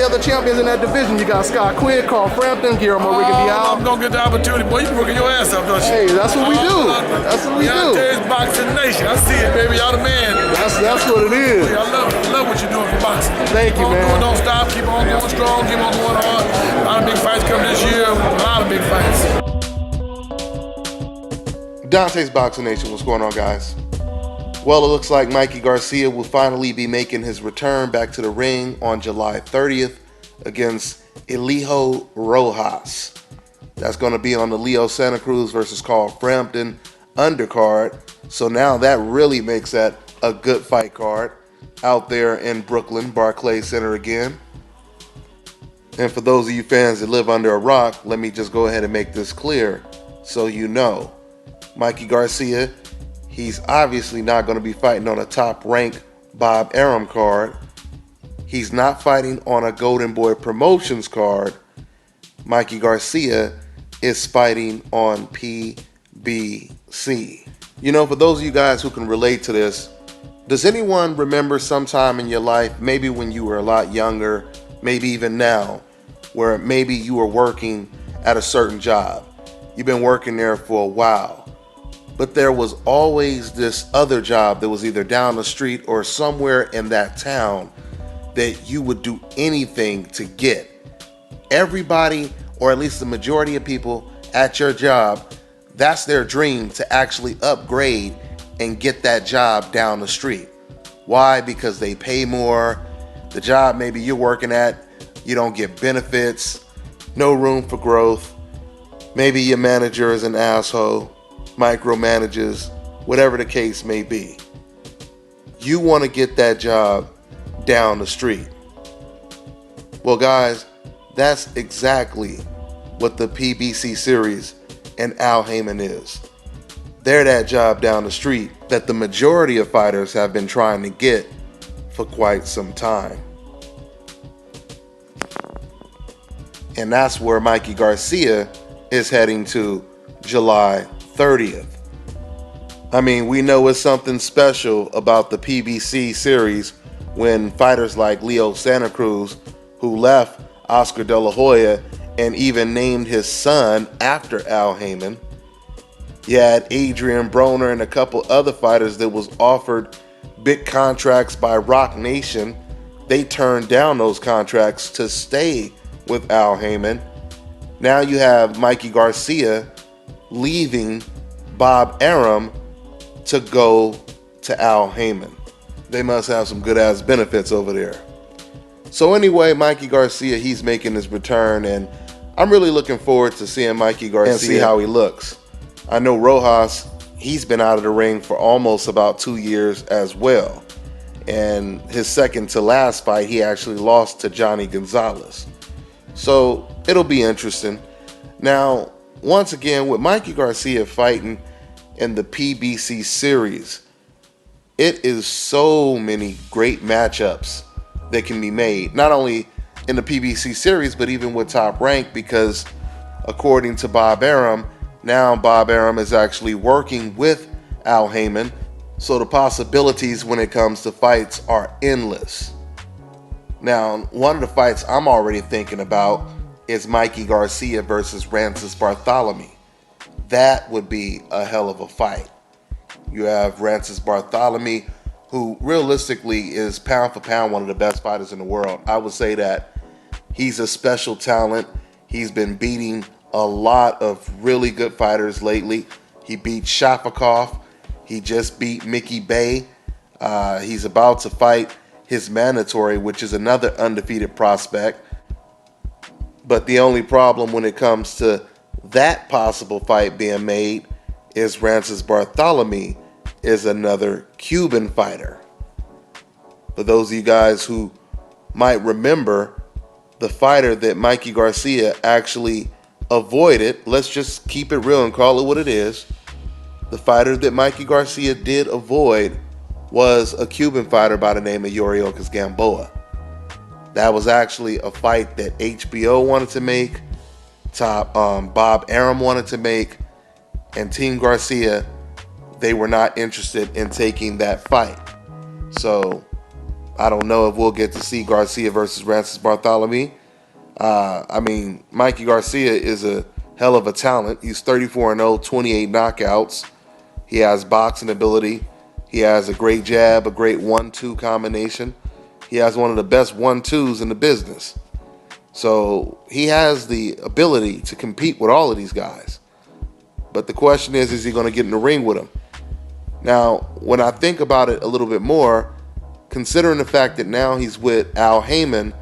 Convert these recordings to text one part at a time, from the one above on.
other champions in that division. You got Scott Quinn, Carl Frampton, Guillermo Rigondeaux. I'm gonna get the opportunity, boy. You be working your ass off, don't you? Hey, that's what we do. That's what we do. There's Boxing Nation. I see it, baby. Y'all the man. That's what it is. I love what you're doing for boxing. Thank you, man. Don't stop. Keep on going strong. Keep on going hard. A lot of big fights coming this year. A lot of big fights. Dante's Boxing Nation, what's going on, guys? Well, it looks like Mikey Garcia will finally be making his return back to the ring on July 30th against Elijo Rojas. That's going to be on the Leo Santa Cruz versus Carl Frampton undercard. So now that really makes that a good fight card out there in Brooklyn, Barclays Center again. And for those of you fans that live under a rock, let me just go ahead and make this clear so you know. Mikey Garcia, he's obviously not going to be fighting on a top-ranked Bob Arum card. He's not fighting on a Golden Boy Promotions card. Mikey Garcia is fighting on PBC. You know, for those of you guys who can relate to this, does anyone remember sometime in your life, maybe when you were a lot younger, maybe even now, where maybe you were working at a certain job? You've been working there for a while. But there was always this other job that was either down the street or somewhere in that town that you would do anything to get. Everybody, or at least the majority of people at your job, that's their dream, to actually upgrade and get that job down the street. Why? Because they pay more. The job maybe you're working at, you don't get benefits, no room for growth. Maybe your manager is an asshole, micromanages, whatever the case may be. You want to get that job down the street. Well, guys, that's exactly what the PBC series and Al Haymon is. They're that job down the street that the majority of fighters have been trying to get for quite some time. And that's where Mikey Garcia is heading to July 30th. I mean, we know it's something special about the PBC series when fighters like Leo Santa Cruz, who left Oscar De La Hoya and even named his son after Al Haymon. You had Adrian Broner and a couple other fighters that was offered big contracts by Rock Nation. They turned down those contracts to stay with Al Haymon. Now you have Mikey Garcia leaving Bob Arum to go to Al Haymon. They must have some good ass benefits over there. So anyway, Mikey Garcia, he's making his return, and I'm really looking forward to seeing Mikey Garcia and see how he looks. I know Rojas, he's been out of the ring for almost about 2 years as well. And his second to last fight, he actually lost to Johnny Gonzalez. So it'll be interesting. Now, once again, with Mikey Garcia fighting in the PBC series, it is so many great matchups that can be made, not only in the PBC series, but even with Top Rank, because according to Bob Arum, now Bob Arum is actually working with Al Haymon, so the possibilities when it comes to fights are endless. Now, one of the fights I'm already thinking about is Mikey Garcia versus Rances Barthelemy. That would be a hell of a fight. You have Rances Barthelemy, who realistically is pound for pound one of the best fighters in the world. I would say that he's a special talent. He's been beating a lot of really good fighters lately. He beat Shafikov. He just beat Mickey Bay. He's about to fight his mandatory, which is another undefeated prospect. But the only problem when it comes to that possible fight being made is Rances Barthelemy is another Cuban fighter. For those of you guys who might remember, the fighter that Mikey Garcia actually avoided, let's just keep it real and call it what it is. The fighter that Mikey Garcia did avoid was a Cuban fighter by the name of Yuriorkis Gamboa. That was actually a fight that HBO wanted to make, Bob Arum wanted to make, and Team Garcia, they were not interested in taking that fight. So I don't know if we'll get to see Garcia versus Francis Bartholomew. Mikey Garcia is a hell of a talent. He's 34-0, 28 knockouts. He has boxing ability. He has a great jab, a great 1-2 combination. He has one of the best 1-2s in the business. So he has the ability to compete with all of these guys. But the question is he going to get in the ring with them? Now, when I think about it a little bit more, considering the fact that now he's with Al Haymon,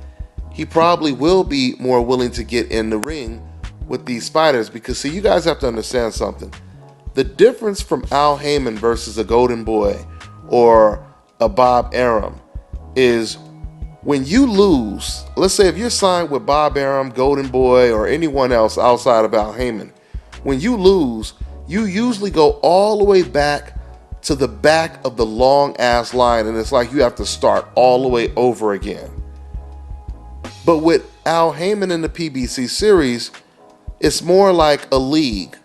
he probably will be more willing to get in the ring with these fighters. Because, see, you guys have to understand something. The difference from Al Haymon versus a Golden Boy or a Bob Arum is when you lose, let's say if you're signed with Bob Arum, Golden Boy, or anyone else outside of Al Haymon, when you lose, you usually go all the way back to the back of the long ass line, and it's like you have to start all the way over again. But with Al Haymon in the PBC series, it's more like a league.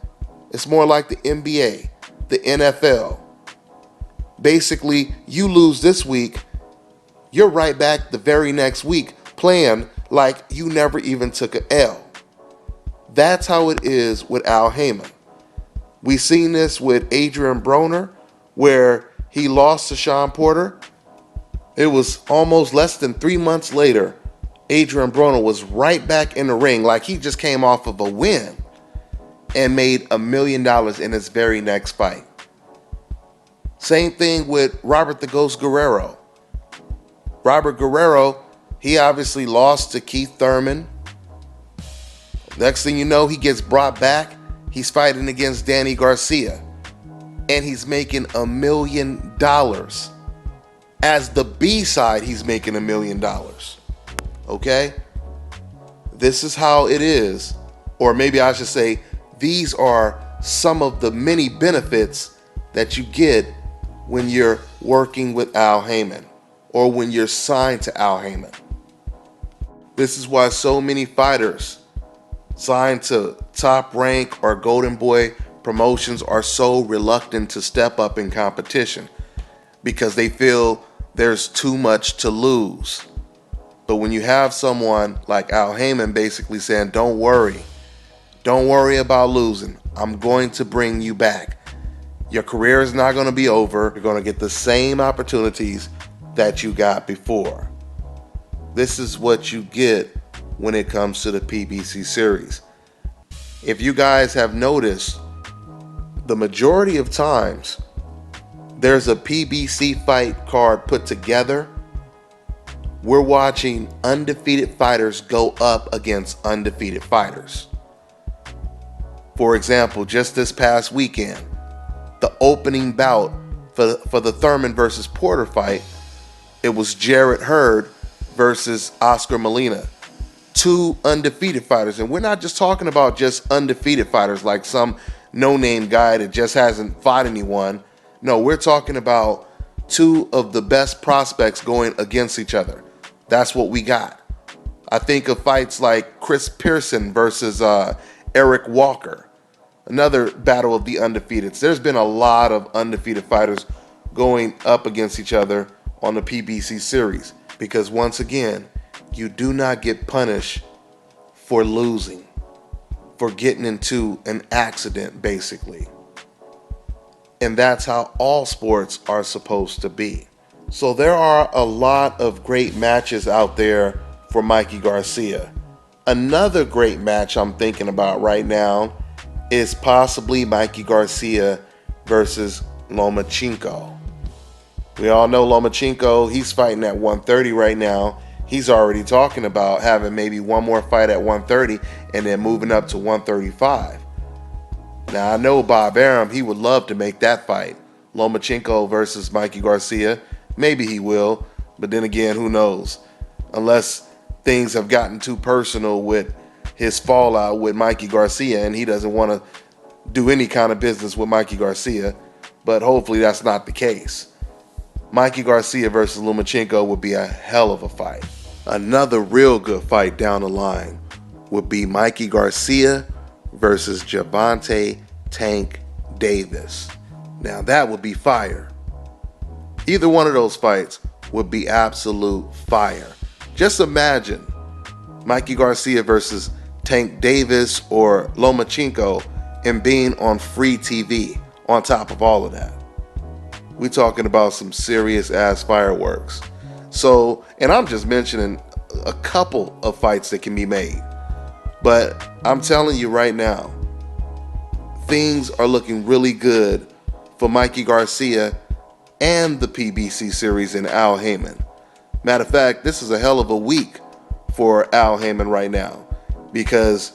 It's more like the NBA, the NFL. Basically, you lose this week, you're right back the very next week playing like you never even took an L. That's how it is with Al Haymon. We've seen this with Adrian Broner, where he lost to Sean Porter. It was almost less than 3 months later, Adrian Broner was right back in the ring like he just came off of a win and made $1 million in his very next fight. Same thing with Robert the Ghost Guerrero. Robert Guerrero, he obviously lost to Keith Thurman. Next thing you know, he gets brought back. He's fighting against Danny Garcia. And he's making $1 million. As the B-side, he's making $1 million. Okay? This is how it is. Or maybe I should say, these are some of the many benefits that you get when you're working with Al Haymon or when you're signed to Al Haymon. This is why so many fighters signed to Top Rank or Golden Boy promotions are so reluctant to step up in competition because they feel there's too much to lose. But when you have someone like Al Haymon basically saying, don't worry about losing. I'm going to bring you back. Your career is not going to be over. You're going to get the same opportunities that you got before. This is what you get when it comes to the PBC series. If you guys have noticed, the majority of times there's a PBC fight card put together, we're watching undefeated fighters go up against undefeated fighters. For example, just this past weekend, the opening bout for the Thurman versus Porter fight, it was Jarrett Hurd versus Oscar Molina. Two undefeated fighters. And we're not just talking about just undefeated fighters like some no-name guy that just hasn't fought anyone. No, we're talking about two of the best prospects going against each other. That's what we got. I think of fights like Chris Pearson versus Eric Walker. Another battle of the undefeateds. There's been a lot of undefeated fighters going up against each other on the PBC series. Because once again, you do not get punished for losing, for getting into an accident, basically. And that's how all sports are supposed to be. So there are a lot of great matches out there for Mikey Garcia. Another great match I'm thinking about right now is possibly Mikey Garcia versus Lomachenko. We all know Lomachenko, he's fighting at 130 right now. He's already talking about having maybe one more fight at 130 and then moving up to 135. Now, I know Bob Arum, he would love to make that fight. Lomachenko versus Mikey Garcia. Maybe he will, but then again, who knows? Unless things have gotten too personal with his fallout with Mikey Garcia and he doesn't want to do any kind of business with Mikey Garcia. But hopefully that's not the case. Mikey Garcia versus Lomachenko would be a hell of a fight. Another real good fight down the line would be Mikey Garcia versus Gervonta Tank Davis. Now that would be fire. Either one of those fights would be absolute fire. Just imagine Mikey Garcia versus Tank Davis or Lomachenko and being on free TV on top of all of that. We're talking about some serious ass fireworks. So, and I'm just mentioning a couple of fights that can be made. But I'm telling you right now, things are looking really good for Mikey Garcia and the PBC series in Al Haymon. Matter of fact, this is a hell of a week for Al Haymon right now because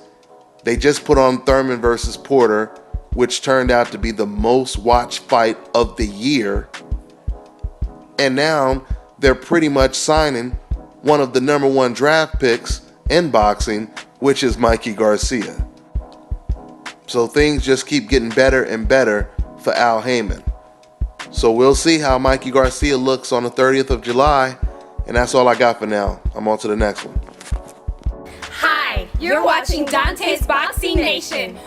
they just put on Thurman versus Porter, which turned out to be the most watched fight of the year. And now they're pretty much signing one of the number one draft picks in boxing, which is Mikey Garcia. So things just keep getting better and better for Al Haymon. So we'll see how Mikey Garcia looks on the 30th of July. And that's all I got for now. I'm on to the next one. Hi, you're watching Dante's Boxing Nation.